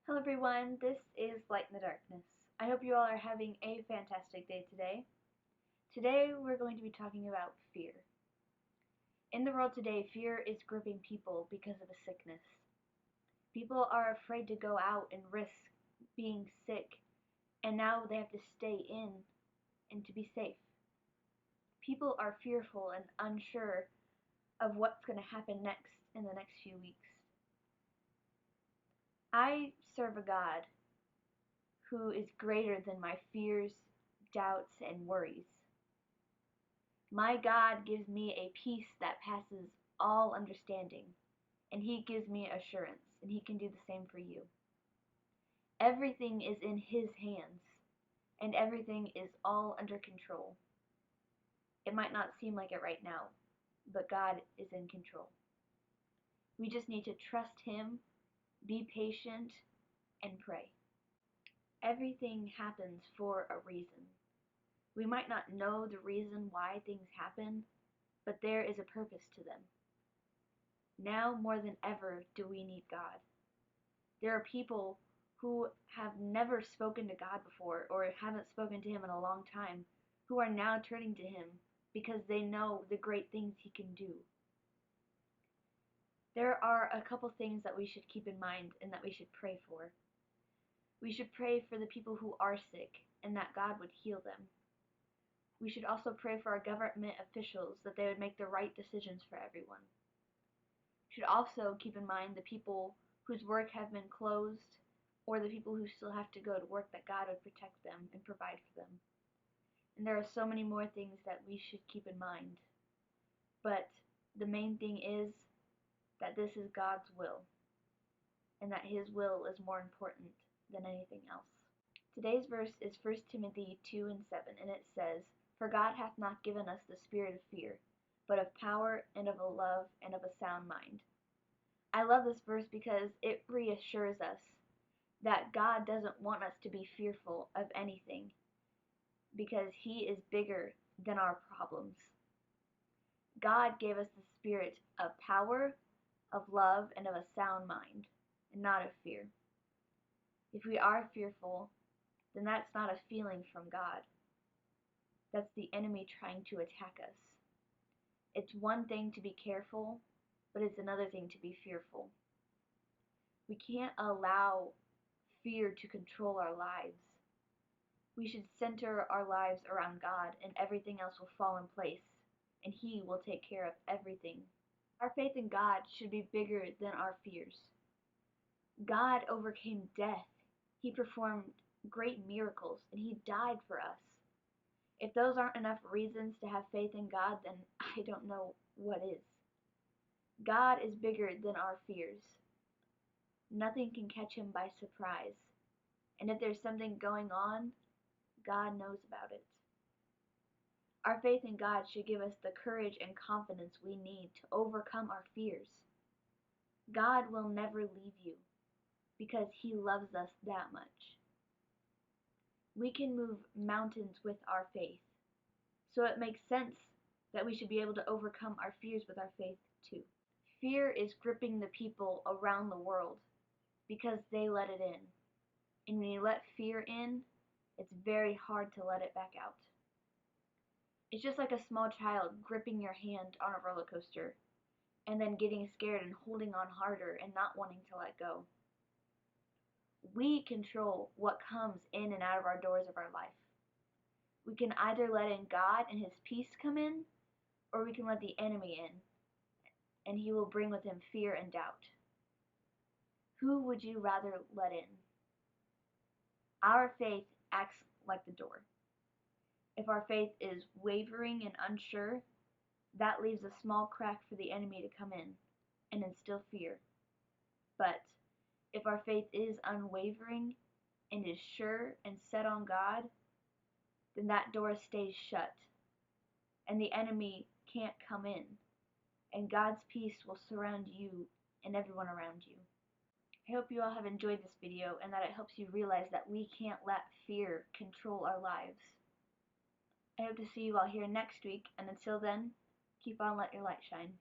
Hello everyone, this is Light in the Darkness. I hope you all are having a fantastic day today. Today we're going to be talking about fear. In the world today, fear is gripping people because of a sickness. People are afraid to go out and risk being sick, and now they have to stay in and to be safe. People are fearful and unsure of what's going to happen next in the next few weeks. I serve a God who is greater than my fears, doubts, and worries. My God gives me a peace that passes all understanding, and He gives me assurance, and He can do the same for you. Everything is in His hands, and everything is all under control. It might not seem like it right now, but God is in control. We just need to trust Him, be patient, and pray. Everything happens for a reason. We might not know the reason why things happen, but there is a purpose to them. Now more than ever do we need God. There are people who have never spoken to God before or haven't spoken to Him in a long time who are now turning to Him because they know the great things He can do. There are a couple things that we should keep in mind and that we should pray for. We should pray for the people who are sick and that God would heal them. We should also pray for our government officials that they would make the right decisions for everyone. We should also keep in mind the people whose work have been closed or the people who still have to go to work, that God would protect them and provide for them. And there are so many more things that we should keep in mind. But the main thing is that this is God's will, and that His will is more important than anything else. Today's verse is 1 Timothy 2:7, and it says, "For God hath not given us the spirit of fear, but of power and of a love and of a sound mind." I love this verse because it reassures us that God doesn't want us to be fearful of anything because He is bigger than our problems. God gave us the spirit of power, of love, and of a sound mind, and not of fear. If we are fearful, then that's not a feeling from God. That's the enemy trying to attack us. It's one thing to be careful, but it's another thing to be fearful. We can't allow fear to control our lives. We should center our lives around God, and everything else will fall in place, and He will take care of everything. Our faith in God should be bigger than our fears. God overcame death. He performed great miracles, and He died for us. If those aren't enough reasons to have faith in God, then I don't know what is. God is bigger than our fears. Nothing can catch Him by surprise. And if there's something going on, God knows about it. Our faith in God should give us the courage and confidence we need to overcome our fears. God will never leave you because He loves us that much. We can move mountains with our faith, so it makes sense that we should be able to overcome our fears with our faith too. Fear is gripping the people around the world because they let it in. And when you let fear in, it's very hard to let it back out. It's just like a small child gripping your hand on a roller coaster and then getting scared and holding on harder and not wanting to let go. We control what comes in and out of our doors of our life. We can either let in God and His peace come in, or we can let the enemy in, and he will bring with him fear and doubt. Who would you rather let in? Our faith acts like the door. If our faith is wavering and unsure, that leaves a small crack for the enemy to come in and instill fear. But if our faith is unwavering and is sure and set on God, then that door stays shut, and the enemy can't come in, and God's peace will surround you and everyone around you. I hope you all have enjoyed this video and that it helps you realize that we can't let fear control our lives. I hope to see you all here next week, and until then, keep on letting your light shine.